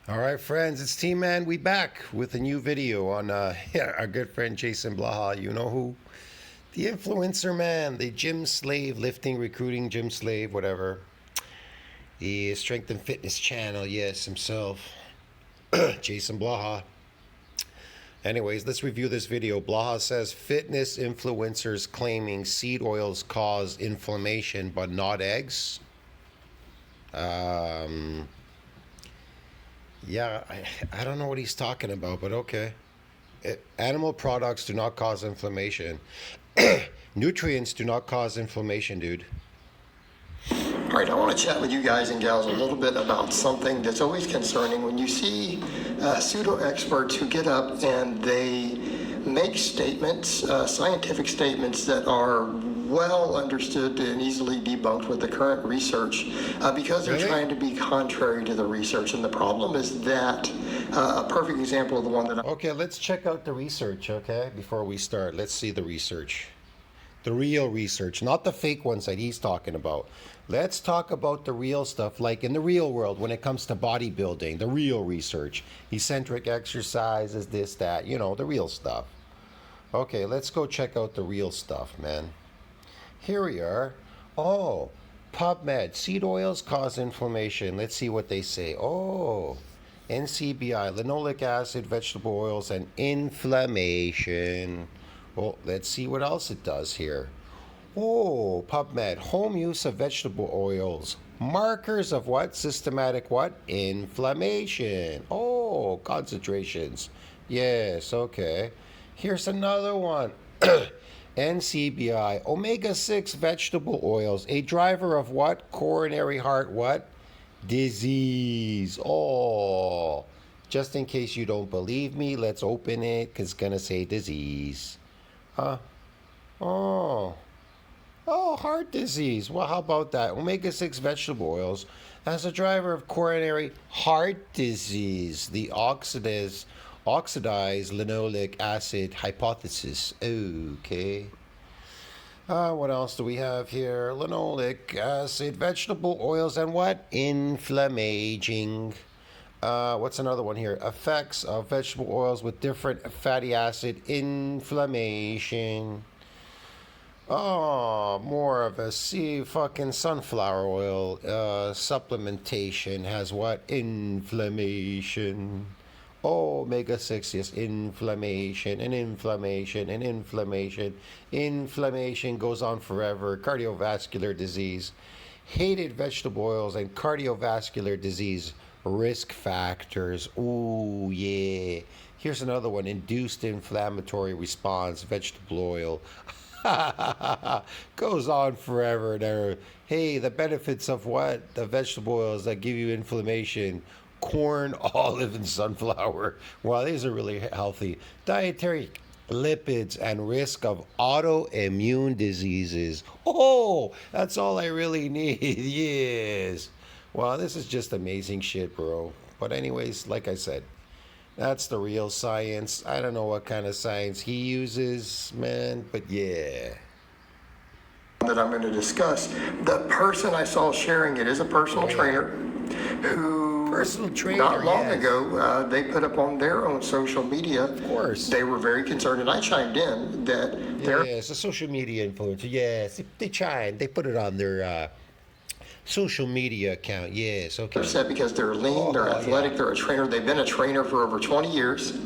All right, friends, it's T-Man. We back with a new video on our good friend JasonBlaha. You know who? The influencer man, the gym slave, lifting, recruiting, gym slave, whatever. The strength and fitness channel, yes, himself, JasonBlaha. Anyways, let's review this video. Blaha says fitness influencers claiming seed oils cause inflammation, but not eggs. Um, yeah, I don't know what he's talking about, but okay. Animal products do not cause inflammation. Nutrients do not cause inflammation, dude. All right, I want to chat with you guys and gals a little bit about something that's always concerning when you see pseudo experts who get up and they make statements, scientific statements that are well understood and easily debunked with the current research because they're Really? trying to be contrary to the research. And the problem is that a perfect example of the one that Okay, let's check out the research, okay? Before we start, let's see the research. The real research, not the fake ones that he's talking about. Let's talk about the real stuff, like in the real world when it comes to bodybuilding, the real research. Eccentric exercises, this, that, the real stuff. Okay, let's go check out the real stuff, man. Here we are. Oh, PubMed. Seed oils cause inflammation. Let's see what they say. Oh, NCBI, linoleic acid, vegetable oils, and inflammation. Well, let's see what else it does here. Oh, PubMed, home use of vegetable oils. Markers of what? Systematic what? Inflammation. Oh, concentrations. Yes, okay. Here's another one. NCBI, omega-6 vegetable oils, a driver of what? Coronary heart what? Disease. Oh, just in case you don't believe me, let's open it because it's going to say disease. Huh? Oh. Oh, heart disease. Well, how about that? Omega-6 vegetable oils as a driver of coronary heart disease. The oxidized linoleic acid hypothesis. Okay. What else do we have here? Linoleic acid, vegetable oils, and what? Inflammaging. What's another one here? Effects of vegetable oils with different fatty acid inflammation. Oh, more of a fucking sunflower oil supplementation has what? Inflammation. Oh, omega-6, yes, inflammation and inflammation and inflammation. Inflammation goes on forever. Cardiovascular disease. Hated vegetable oils and cardiovascular disease risk factors. Ooh, yeah. Here's another one. Induced inflammatory response, vegetable oil. Goes on forever and ever. Hey, the benefits of what? The vegetable oils that give you inflammation. Corn, olive, and sunflower. Wow, these are really healthy. Dietary lipids and risk of autoimmune diseases. Oh, that's all I really need. Yes. Wow, this is just amazing shit, bro. But anyways, like I said, that's the real science. I don't know what kind of science he uses, man, but yeah. that I'm going to discuss, the person I saw sharing it is a personal Oh, yeah. trainer who Personal trainer, not long yes. ago they put up on their own social media. Of course. They were very concerned, and I chimed in that they're Yes, a social media influencer. Yes, they tried. They put it on their social media account. Yes, okay. upset because they're lean, they're Oh, athletic, yeah. they're a trainer. They've been a trainer for over 20 years.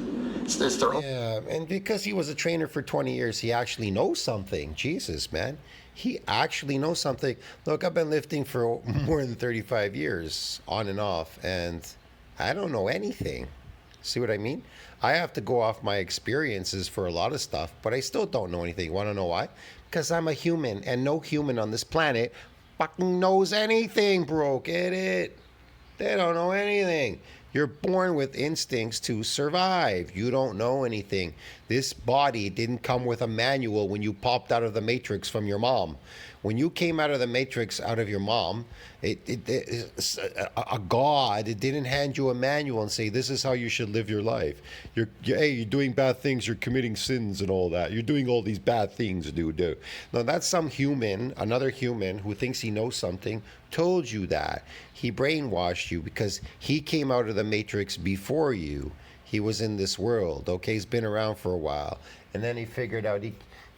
It's their own. Yeah, and because he was a trainer for 20 years, he actually knows something. Jesus, man. He actually knows something. Look, I've been lifting for more than 35 years, on and off, and I don't know anything. See what I mean? I have to go off my experiences for a lot of stuff, but I still don't know anything. Want to know why? Because I'm a human, and no human on this planet fucking knows anything, bro. Get it? They don't know anything. You're born with instincts to survive. You don't know anything. This body didn't come with a manual when you popped out of the matrix from your mom. when you came out of the matrix, out of your mom, a God, it didn't hand you a manual and say, this is how you should live your life. Hey, you're doing bad things, you're committing sins and all that. You're doing all these bad things, dude. Now, that's some human, another human who thinks he knows something, told you that. He brainwashed you because he came out of the matrix before you. He was in this world, okay? He's been around for a while. And then he figured out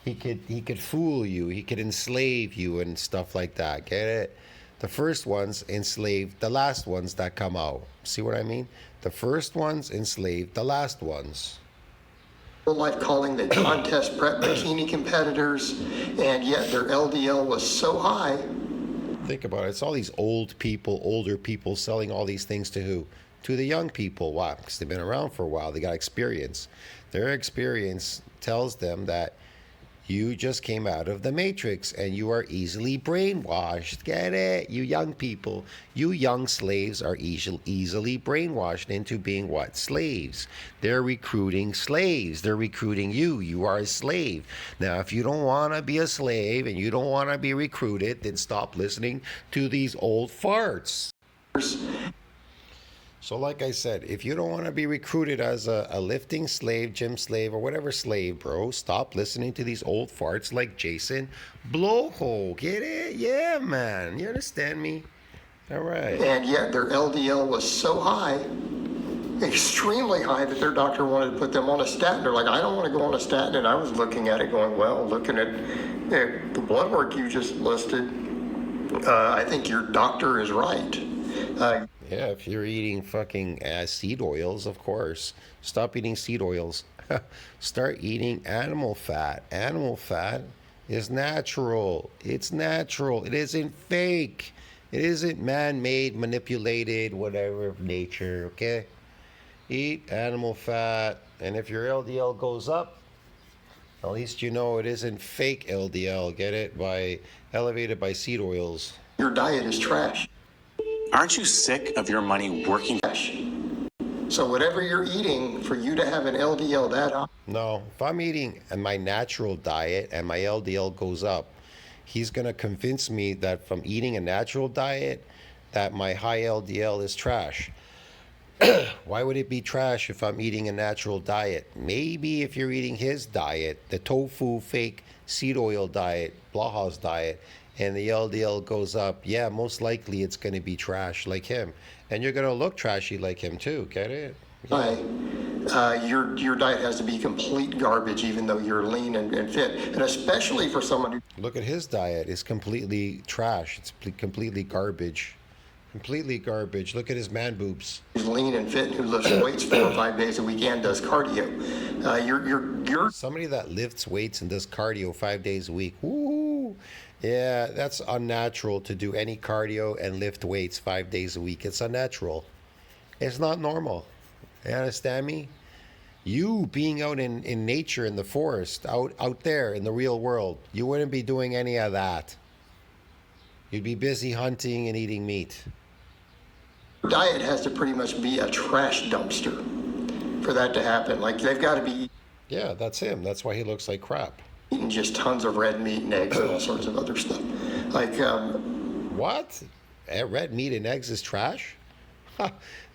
he could fool you, he could enslave you and stuff like that. Get it? The first ones enslave the last ones that come out. See what I mean? The first ones enslave the last ones. Life calling the contest prep bikini competitors, and yet their LDL was so high. Think about it. It's all these older people selling all these things to who? To the young people. Why? Because they've been around for a while. They got experience. Their experience tells them that you just came out of the matrix and you are easily brainwashed. Get it? You young people, you young slaves are easily brainwashed into being what? Slaves. They're recruiting slaves. They're recruiting you. You are a slave. Now, if you don't want to be a slave and you don't want to be recruited, then stop listening to these old farts. So like I said, if you don't want to be recruited as a lifting slave, gym slave, or whatever slave, bro, stop listening to these old farts like JasonBlaha. Get it? Yeah, man. You understand me? All right. And yet their LDL was so high, extremely high, that their doctor wanted to put them on a statin. They're like, I don't want to go on a statin. And I was looking at it going, well, looking at the blood work you just listed, I think your doctor is right. Yeah, if you're eating fucking seed oils, of course. Stop eating seed oils. Start eating animal fat. Animal fat is natural. It's natural. It isn't fake. It isn't man-made, manipulated, whatever of nature, okay? Eat animal fat. And if your LDL goes up, at least you know it isn't fake LDL. Get it? Elevated by seed oils. Your diet is trash. Aren't you sick of your money working? So whatever you're eating, for you to have an LDL that high. No, if I'm eating my natural diet and my LDL goes up, he's going to convince me that from eating a natural diet that my high LDL is trash. Why would it be trash if I'm eating a natural diet? Maybe if you're eating his diet, the tofu fake seed oil diet, Blaha's diet, and the LDL goes up, yeah, most likely it's going to be trash like him. And you're going to look trashy like him too, get it? Yeah. Your diet has to be complete garbage, even though you're lean and fit. And especially for someone who... Look at his diet. It's completely trash. It's completely garbage. Completely garbage. Look at his man boobs. Who's lean and fit and who lifts weights 4 or 5 days a week and does cardio. You're somebody that lifts weights and does cardio 5 days a week. Woo! Yeah, that's unnatural to do any cardio and lift weights 5 days a week. It's unnatural. It's not normal. You understand me? You being out in nature, in the forest, out there in the real world, you wouldn't be doing any of that. You'd be busy hunting and eating meat. diet has to pretty much be a trash dumpster for that to happen. Like, they've got to be Yeah, that's him. That's why he looks like crap. eating just tons of red meat and eggs and all sorts of other stuff. Like, What? Red meat and eggs is trash?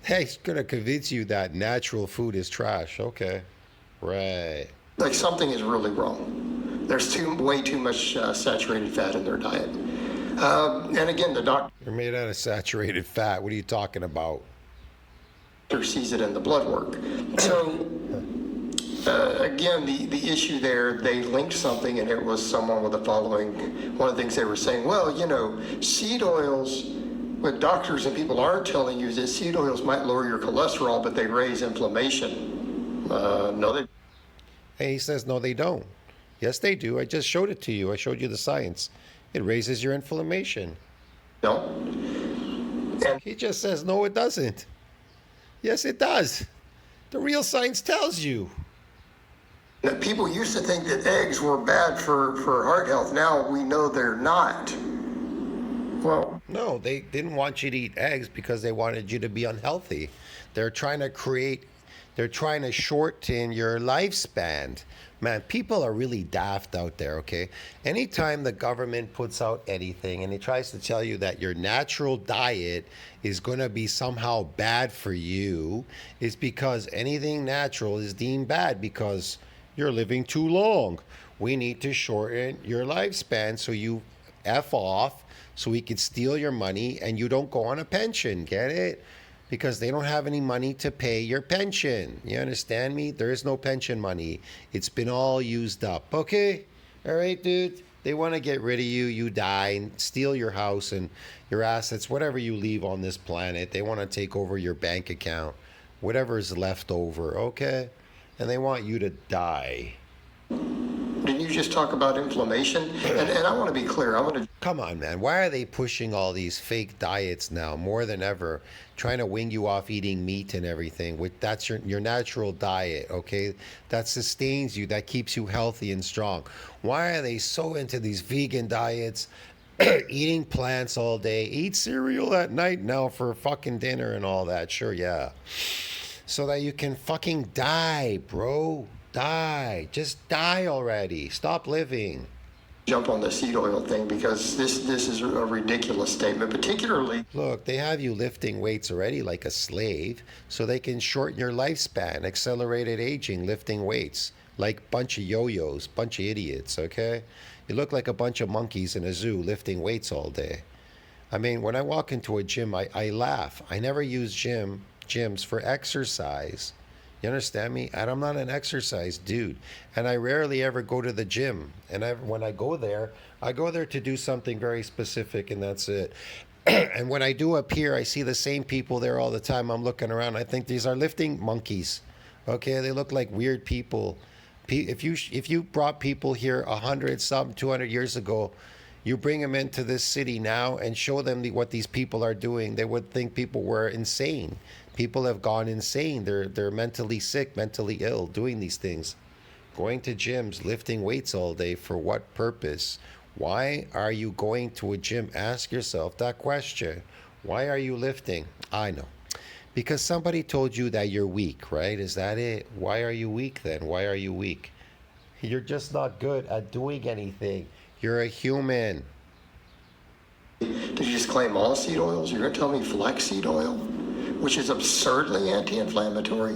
He's going to convince you that natural food is trash. Okay. Right. like something is really wrong. There's way too much saturated fat in their diet. And again, the doctor You're made out of saturated fat. What are you talking about? sees it in the blood work. So, again, the issue there, they linked something, and it was someone with the following. One of the things they were saying, well, you know, seed oils, what doctors and people aren't telling you is that seed oils might lower your cholesterol, but they raise inflammation. No, they And he says, no, they don't. Yes, they do. I just showed it to you. I showed you the science. It raises your inflammation. don't. And He just says, no, it doesn't. Yes, it does. The real science tells you. people used to think that eggs were bad for heart health. Now we know they're not. Well, No, they didn't want you to eat eggs because they wanted you to be unhealthy. They're trying to create They're trying to shorten your lifespan. Man, people are really daft out there, okay? Anytime the government puts out anything and it tries to tell you that your natural diet is going to be somehow bad for you, it's because anything natural is deemed bad because you're living too long. We need to shorten your lifespan so you F off, so we can steal your money and you don't go on a pension. Get it? Because they don't have any money to pay your pension. You understand me? There is no pension money. It's been all used up. Okay? All right, dude? They want to get rid of you. You die and steal your house and your assets, whatever you leave on this planet. They want to take over your bank account, whatever is left over. Okay? And they want you to die. Didn't you just talk about inflammation? And I want to be clear. I want to. Come on, man. Why are they pushing all these fake diets now more than ever? Trying to wing you off eating meat and everything. That's your natural diet, okay? That sustains you, that keeps you healthy and strong. Why are they so into these vegan diets? Eating plants all day. Eat cereal at night now for fucking dinner and all that. Sure, yeah. So that you can fucking die, bro. Die. Just die already. Stop living. Jump on the seed oil thing because this is a ridiculous statement, particularly. Look, they have you lifting weights already like a slave so they can shorten your lifespan, accelerated aging, lifting weights like bunch of yo-yos, bunch of idiots, okay? You look like a bunch of monkeys in a zoo lifting weights all day. I mean, when I walk into a gym, I laugh. I never use gyms for exercise. You understand me? And I'm not an exercise dude. And I rarely ever go to the gym. And when I go there to do something very specific, and that's it. And when I do up here, I see the same people there all the time. I'm looking around. I think these are lifting monkeys. Okay, they look like weird people. If you brought people here 200 years ago, you bring them into this city now and show them what these people are doing, they would think people were insane. People have gone insane. They're mentally sick, mentally ill, doing these things. Going to gyms, lifting weights all day, for what purpose? Why are you going to a gym? Ask yourself that question. Why are you lifting? I know. Because somebody told you that you're weak, right? Is that it? Why are you weak then? Why are you weak? You're just not good at doing anything. You're a human. Did you just claim all seed oils? You're going to tell me flaxseed oil, which is absurdly anti-inflammatory?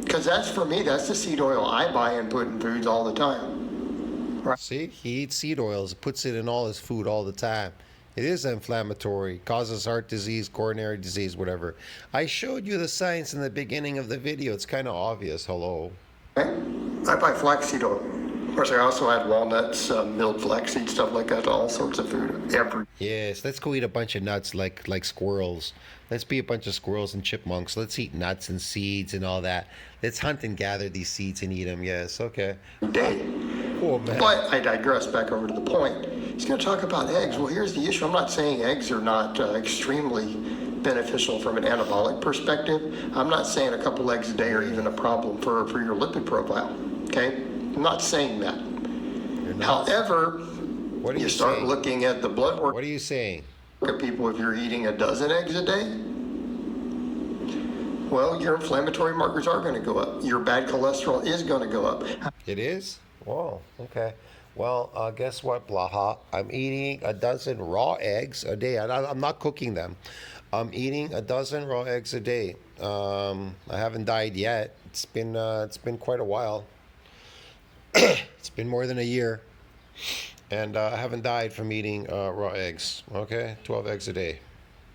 Because for me, that's the seed oil I buy and put in foods all the time. Right. See, he eats seed oils, puts it in all his food all the time. It is inflammatory, causes heart disease, coronary disease, whatever. I showed you the science in the beginning of the video. It's kind of obvious. Hello. Okay. I buy flaxseed oil. Of course, I also add walnuts, milled flaxseed, stuff like that to all sorts of food. Yes, let's go eat a bunch of nuts like squirrels. Let's be a bunch of squirrels and chipmunks. Let's eat nuts and seeds and all that. Let's hunt and gather these seeds and eat them. Yes, okay. Day. Oh, man. But I digress back over to the point. He's going to talk about eggs. Well, here's the issue. I'm not saying eggs are not extremely beneficial from an anabolic perspective. I'm not saying a couple eggs a day are even a problem for your lipid profile. Okay? I'm not saying that. However, what are you start saying? looking at the blood work. What are you saying? At people, if you're eating a dozen eggs a day, well, your inflammatory markers are going to go up. Your bad cholesterol is going to go up. It is? Whoa, okay. Well, guess what, Blaha? I'm eating a dozen raw eggs a day. I'm not cooking them. I'm eating a dozen raw eggs a day. I haven't died yet. It's been quite a while. It's been more than a year. And I haven't died from eating raw eggs. Okay? 12 eggs a day.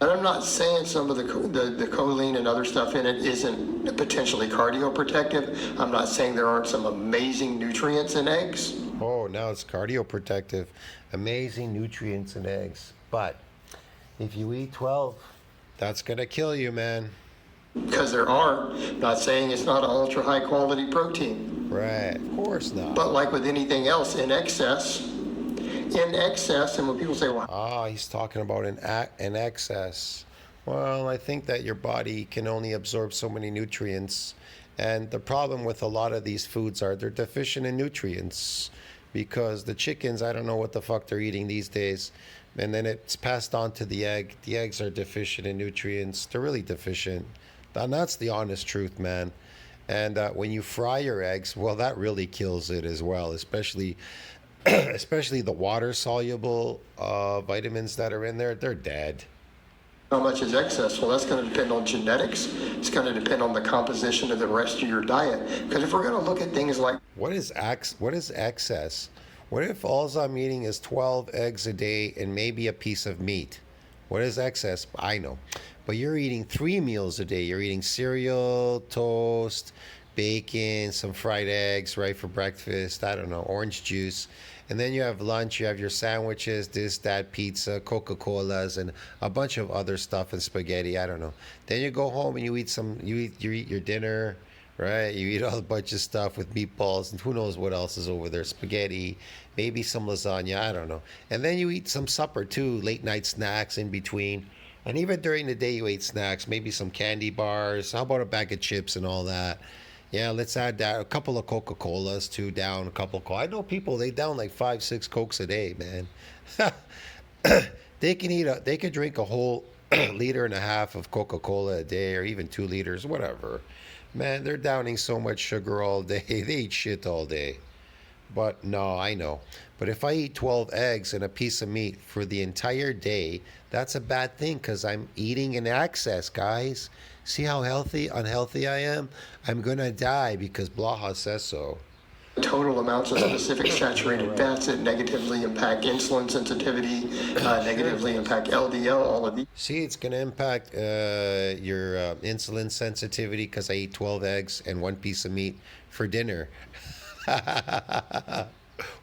And I'm not saying some of the choline and other stuff in it isn't potentially cardioprotective. I'm not saying there aren't some amazing nutrients in eggs. Oh, now it's cardioprotective. Amazing nutrients in eggs. But if you eat 12, that's going to kill you, man. Because there are. Not saying it's not ultra high quality protein. Right, of course not. But like with anything else, in excess, and when people say, well, he's talking about in excess. Well, I think that your body can only absorb so many nutrients. And the problem with a lot of these foods are they're deficient in nutrients because the chickens, I don't know what the fuck they're eating these days. And then it's passed on to the egg. The eggs are deficient in nutrients. They're really deficient. And that's the honest truth, man. And when you fry your eggs, well, that really kills it as well, especially especially the water soluble vitamins that are in there. They're dead. How much is excess? Well, that's going to depend on genetics. It's going to depend on the composition of the rest of your diet. Because if we're going to look at things like What is excess? What if all I'm eating is 12 eggs a day and maybe a piece of meat? What is excess? I know. But you're eating 3 meals a day. You're eating cereal, toast, bacon, some fried eggs, right, for breakfast. I don't know, orange juice. And then you have lunch, you have your sandwiches, this, that, pizza, Coca-Colas, and a bunch of other stuff and spaghetti. I don't know. Then you go home and you eat your dinner, right? You eat all a bunch of stuff with meatballs and who knows what else is over there, spaghetti, maybe some lasagna, I don't know. And then you eat some supper too, late night snacks in between. And even during the day you ate snacks, maybe some candy bars. How about a bag of chips and all that? Yeah, let's add that. A couple of Coca-Colas too, down a couple of I know people, they down like 5, 6 Cokes a day, man. They can drink a whole liter and a half of Coca-Cola a day or even 2 liters, whatever. Man, they're downing so much sugar all day. They eat shit all day. But no, I know. But if I eat 12 eggs and a piece of meat for the entire day, that's a bad thing because I'm eating in excess, guys. See how unhealthy I am? I'm going to die because Blaha says so. total amounts of specific saturated fats that negatively impact insulin sensitivity, negatively impact LDL, all of these. See, it's going to impact your insulin sensitivity because I eat 12 eggs and one piece of meat for dinner.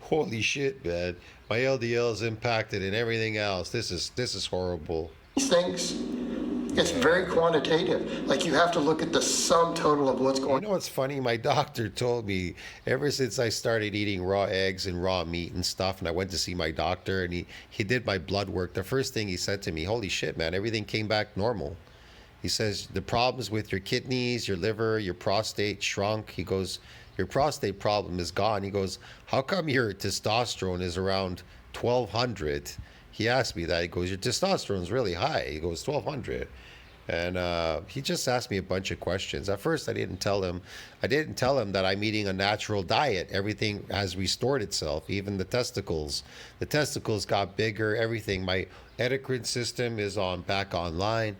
Holy shit, man. My LDL is impacted and everything else. This is horrible. These things, it's very quantitative. Like you have to look at the sum total of what's going on. You know what's funny? My doctor told me ever since I started eating raw eggs and raw meat and stuff, and I went to see my doctor and he did my blood work. The first thing he said to me, holy shit, man, everything came back normal. He says, the problems with your kidneys, your liver, your prostate shrunk. He goes, your prostate problem is gone. He goes, how come your testosterone is around 1200? He asked me that. He goes, your testosterone's really high. He goes, 1200. And he just asked me a bunch of questions. At first, I didn't tell him that I'm eating a natural diet. Everything has restored itself, even the testicles. The testicles got bigger, everything. My endocrine system is back online.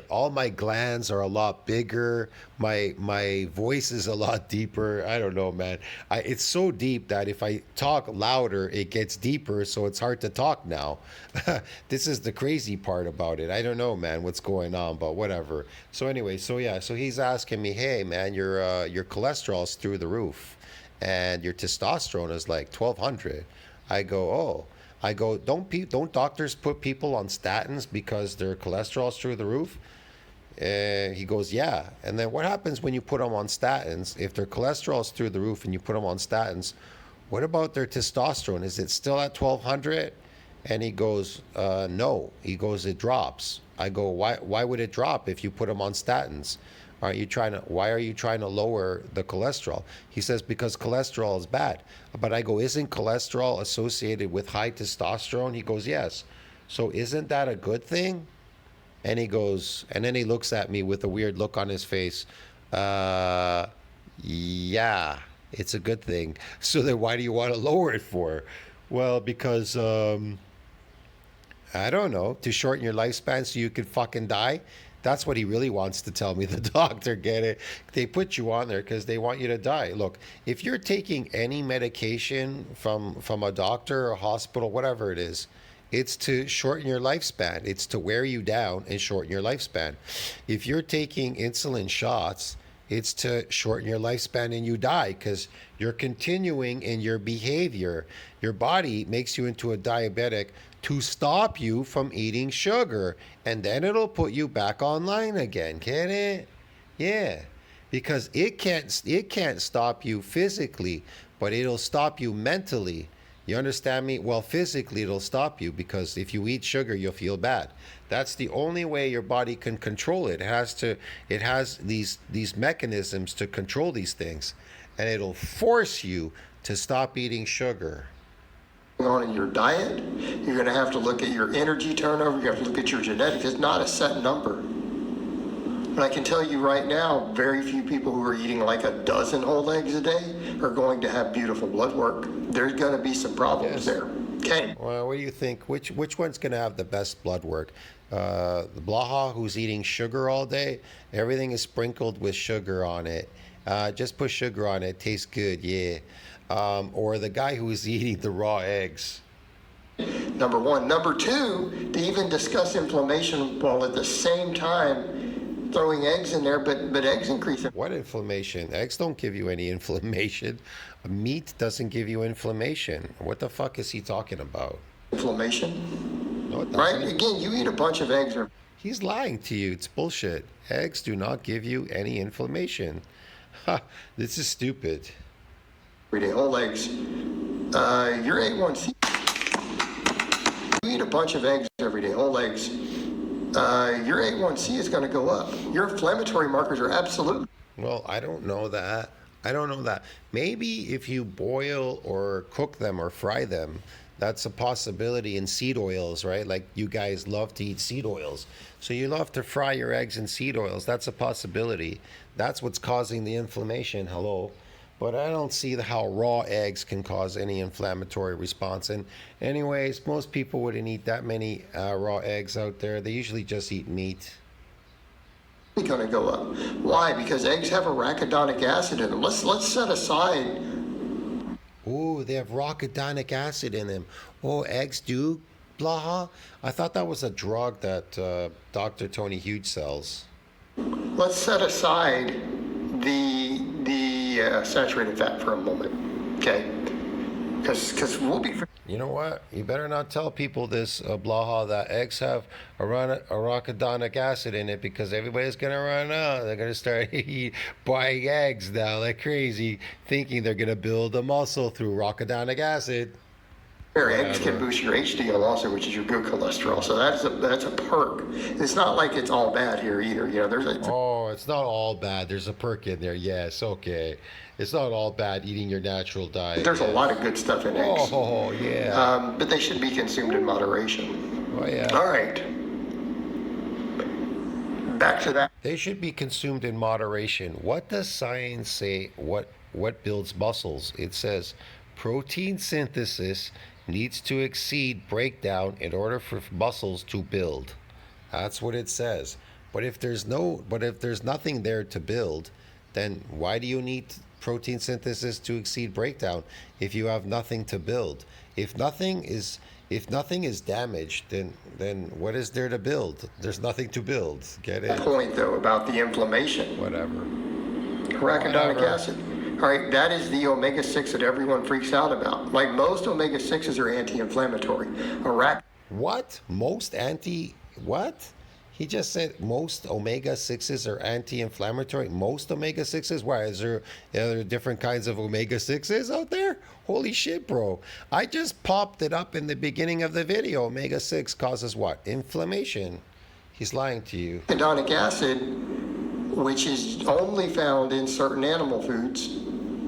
All my glands are a lot bigger. My voice is a lot deeper. I don't know, man. It's so deep that if I talk louder, it gets deeper, so it's hard to talk now. This is the crazy part about it. I don't know, man, what's going on, but whatever. So anyway, so he's asking me, hey, man, your cholesterol's through the roof, and your testosterone is like 1200. I go, oh. I go, don't doctors put people on statins because their cholesterol's through the roof? He goes, yeah. And then what happens when you put them on statins? If their cholesterol's through the roof and you put them on statins, what about their testosterone? Is it still at 1200? And he goes, no. He goes, it drops. I go, why would it drop if you put them on statins? Why are you trying to lower the cholesterol? He says, because cholesterol is bad. But I go, isn't cholesterol associated with high testosterone? He goes, yes. So isn't that a good thing? And he goes, and then he looks at me with a weird look on his face. Yeah, it's a good thing. So then why do you want to lower it for? Well, because, I don't know, to shorten your lifespan so you could fucking die. That's what he really wants to tell me, the doctor, get it? They put you on there because they want you to die. Look, if you're taking any medication from a doctor or a hospital, whatever it is, it's to shorten your lifespan. It's to wear you down and shorten your lifespan. If you're taking insulin shots, it's to shorten your lifespan and you die because you're continuing in your behavior. Your body makes you into a diabetic to stop you from eating sugar, and then it'll put you back online again, can it? Yeah, because it can't stop you physically, but it'll stop you mentally. You understand me? Well, physically it'll stop you because if you eat sugar, you'll feel bad. That's the only way your body can control it. It has these mechanisms to control these things, and it'll force you to stop eating sugar. On in your diet, you're going to have to look at your energy turnover, you have to look at your genetics. It's not a set number. But I can tell you right now, very few people who are eating like a dozen whole eggs a day are going to have beautiful blood work. There's going to be some problems there. Okay. Well, what do you think? Which one's going to have the best blood work? The Blaha, who's eating sugar all day, everything is sprinkled with sugar on it. Just put sugar on it, tastes good, yeah. Or the guy who's eating the raw eggs. Number one. Number two, to even discuss inflammation while at the same time throwing eggs in there, but eggs increase. What inflammation? Eggs don't give you any inflammation. Meat doesn't give you inflammation. What the fuck is he talking about? Inflammation? No, it doesn't. Right? Again, you eat a bunch of eggs. He's lying to you. It's bullshit. Eggs do not give you any inflammation. Ha, this is stupid. Every day, whole eggs. Your A1C. You eat a bunch of eggs every day, whole eggs. Your A1C is going to go up. Your inflammatory markers are absolutely. Well, I don't know that. I don't know that. Maybe if you boil or cook them or fry them, that's a possibility in seed oils, right? Like you guys love to eat seed oils. So you love to fry your eggs in seed oils. That's a possibility. That's what's causing the inflammation. Hello. But I don't see how raw eggs can cause any inflammatory response. And anyways, most people wouldn't eat that many raw eggs out there. They usually just eat meat. Going to go up. Why? Because eggs have arachidonic acid in them. Let's set aside. Ooh, they have arachidonic acid in them. Oh, eggs do, Blaha? I thought that was a drug that Dr. Tony Huge sells. Let's set aside the saturated fat for a moment, okay? Because we'll be. You know what? You better not tell people this, Blaha, that eggs have arachidonic acid in it, because everybody's going to run out. They're going to start buying eggs now like crazy, thinking they're going to build a muscle through arachidonic acid. Eggs can boost your HDL also, which is your good cholesterol. So that's a perk. It's not like it's all bad here either. You know, Oh, it's not all bad. There's a perk in there. Yes, okay. It's not all bad eating your natural diet. There's a lot of good stuff in eggs. Oh, yeah. But they should be consumed in moderation. Oh, yeah. All right. Back to that. They should be consumed in moderation. What does science say? What builds muscles? It says protein synthesis needs to exceed breakdown in order for muscles to build. That's what it says. But if there's nothing there to build, then why do you need protein synthesis to exceed breakdown if you have nothing to build? If nothing is damaged, then what is there to build? There's nothing to build. Get it? Point though about the inflammation. Whatever. Arachidonic acid. All right, that is the omega-6 that everyone freaks out about. Like most omega-6s are anti-inflammatory. What? What? He just said most omega-6s are anti-inflammatory. Most omega-6s? Why? Are there different kinds of omega-6s out there? Holy shit, bro. I just popped it up in the beginning of the video. Omega-6 causes what? Inflammation. He's lying to you. Arachidonic acid, which is only found in certain animal foods,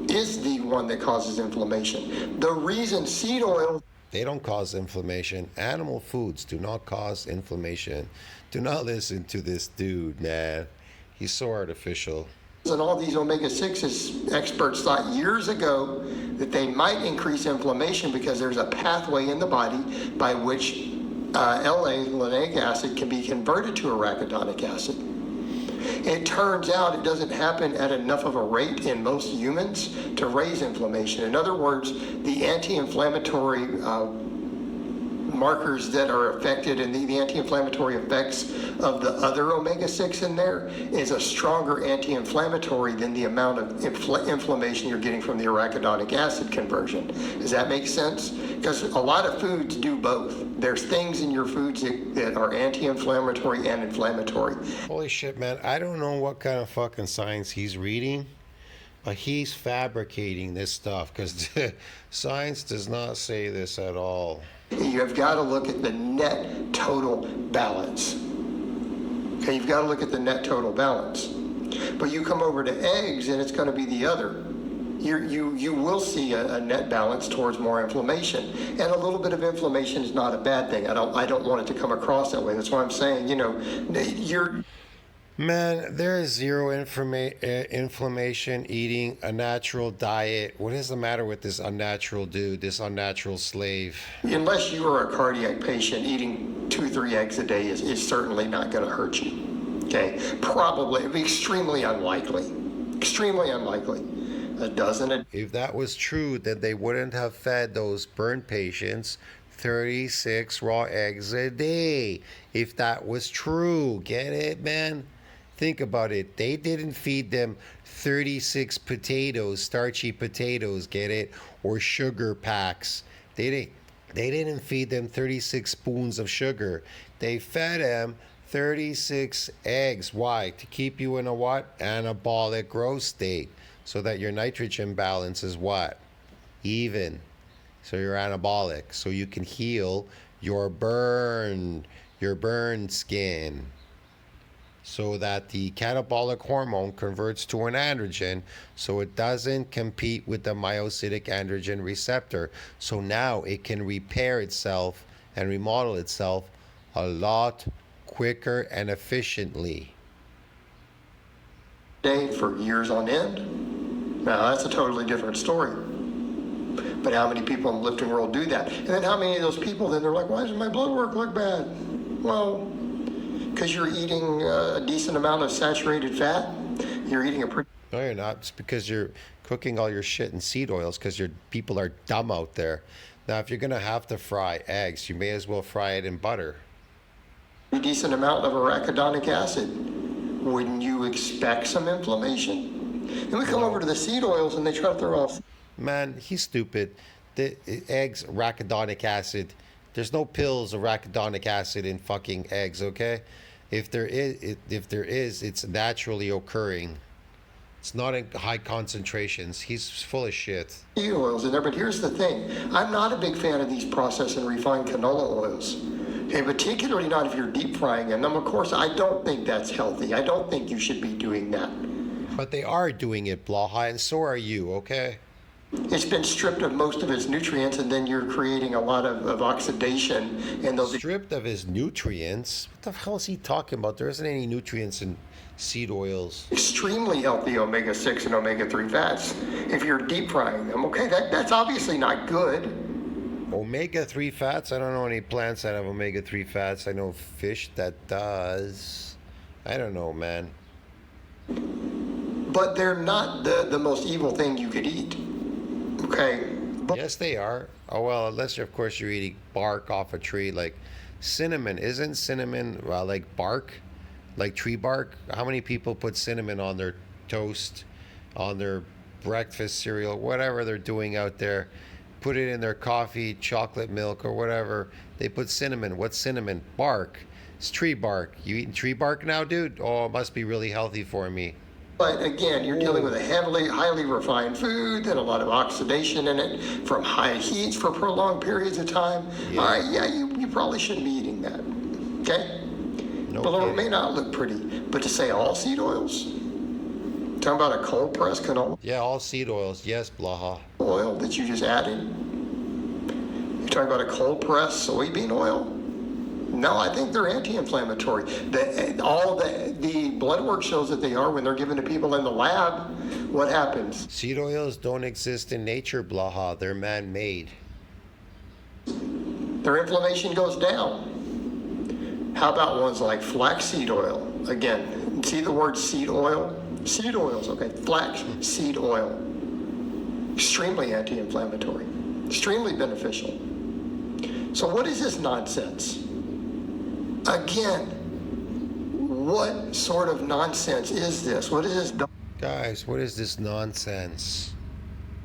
is the one that causes inflammation. The reason seed oil... They don't cause inflammation. Animal foods do not cause inflammation. Do not listen to this dude, man. He's so artificial. And all these omega-6s, experts thought years ago that they might increase inflammation because there's a pathway in the body by which linoleic acid can be converted to arachidonic acid. It turns out it doesn't happen at enough of a rate in most humans to raise inflammation. In other words, the anti-inflammatory markers that are affected and the anti-inflammatory effects of the other omega-6 in there is a stronger anti-inflammatory than the amount of inflammation you're getting from the arachidonic acid conversion. Does that make sense? Because a lot of foods do both. There's things in your foods that are anti-inflammatory and inflammatory. Holy shit, man. I don't know what kind of fucking science he's reading, but he's fabricating this stuff because science does not say this at all. You have got to look at the net total balance. Okay, you've got to look at the net total balance. But you come over to eggs and it's going to be the other. You will see a net balance towards more inflammation. And a little bit of inflammation is not a bad thing. I don't want it to come across that way. That's why I'm saying, Man, there is zero inflammation eating a natural diet. What is the matter with this unnatural dude, this unnatural slave? Unless you are a cardiac patient, eating 2, 3 eggs a day is certainly not going to hurt you. Okay, probably, extremely unlikely. Extremely unlikely. A dozen. If that was true, then they wouldn't have fed those burn patients 36 raw eggs a day. If that was true, get it, man? Think about it. They didn't feed them 36 potatoes, starchy potatoes, get it? Or sugar packs. They didn't feed them 36 spoons of sugar. They fed them 36 eggs. Why? To keep you in a what? Anabolic growth state. So that your nitrogen balance is what? Even. So you're anabolic. So you can heal your burn skin. So that the catabolic hormone converts to an androgen, so it doesn't compete with the myocytic androgen receptor. So now it can repair itself and remodel itself a lot quicker and efficiently. Day for years on end. Now that's a totally different story. But how many people in the lifting world do that? And then how many of those people then they're like, why does my blood work look bad? Well, because you're eating a decent amount of saturated fat. You're eating a pretty... No, you're not. It's because you're cooking all your shit in seed oils because your people are dumb out there. Now, if you're going to have to fry eggs, you may as well fry it in butter. decent amount of arachidonic acid. Wouldn't you expect some inflammation? Then we come over to the seed oils and they try to throw off... Man, he's stupid. The eggs, arachidonic acid. There's no pills of arachidonic acid in fucking eggs, okay? If there is, it's naturally occurring. It's not in high concentrations. He's full of shit. Seed oils in there, but here's the thing. I'm not a big fan of these processed and refined canola oils. Okay, particularly not if you're deep frying them. Of course, I don't think that's healthy. I don't think you should be doing that. But they are doing it, Blaha, and so are you, okay? It's been stripped of most of its nutrients, and then you're creating a lot of oxidation. And those stripped of his nutrients? What the hell is he talking about? There isn't any nutrients in seed oils. Extremely healthy omega-6 and omega-3 fats if you're deep frying them. Okay, that's obviously not good. Omega-3 fats? I don't know any plants that have omega-3 fats. I know fish that does. I don't know, man. But they're not the most evil thing you could eat. Okay. Yes, they are. Oh, well, unless, of course, you're eating bark off a tree. Like cinnamon. Isn't cinnamon like bark? Like tree bark? How many people put cinnamon on their toast, on their breakfast cereal, whatever they're doing out there? Put it in their coffee, chocolate milk, or whatever. They put cinnamon. What's cinnamon? Bark. It's tree bark. You eating tree bark now, dude? Oh, it must be really healthy for me. But again, you're dealing with a highly refined food and a lot of oxidation in it from high heats for prolonged periods of time. Yeah. All right, yeah, you probably shouldn't be eating that. Okay? No Well, kidding. it may not look pretty, but to say all seed oils, talking about a cold pressed canola Yeah, all seed oils. Yes, Blaha. oil that you just added. You're talking about a cold pressed soybean oil? No, I think they're anti-inflammatory. The blood work shows that they are when they're given to people in the lab. What happens? Seed oils don't exist in nature, Blaha. They're man-made. Their inflammation goes down. How about ones like flaxseed oil? Again, see the word seed oil? Seed oils, okay. Flax seed oil. Extremely anti-inflammatory. Extremely beneficial. So what is this nonsense? Again, what sort of nonsense is this? What is this Guys, what is this nonsense?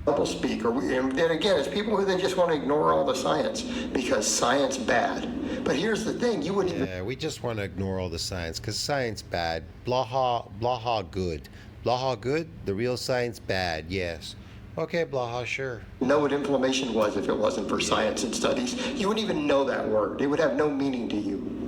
double speak? And then again, it's people who then just want to ignore all the science because science bad. But here's the thing, you wouldn't even Yeah, we just want to ignore all the science because science bad. Blaha good. Blaha good, the real science bad, yes. Okay, Blaha, sure. know what inflammation was if it wasn't for science and studies. You wouldn't even know that word. It would have no meaning to you.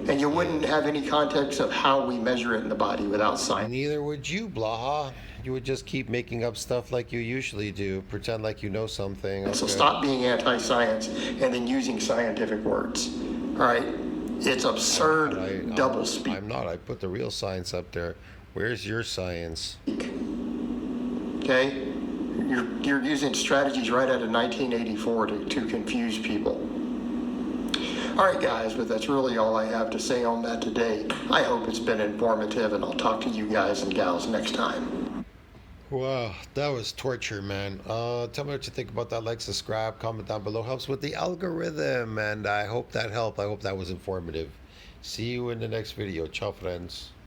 And you wouldn't have any context of how we measure it in the body without science. Neither would you, Blaha. You would just keep making up stuff like you usually do. Pretend like you know something. So Okay. stop being anti-science and then using scientific words. All right? It's absurd doublespeak. I'm not. I put the real science up there. Where's your science? Okay? You're using strategies right out of 1984 to confuse people. All right, guys, but that's really all I have to say on that today. I hope it's been informative, and I'll talk to you guys and gals next time. Wow, that was torture, man. Tell me what you think about that. Like, subscribe, comment down below. Helps with the algorithm, and I hope that helped. I hope that was informative. See you in the next video. Ciao, friends.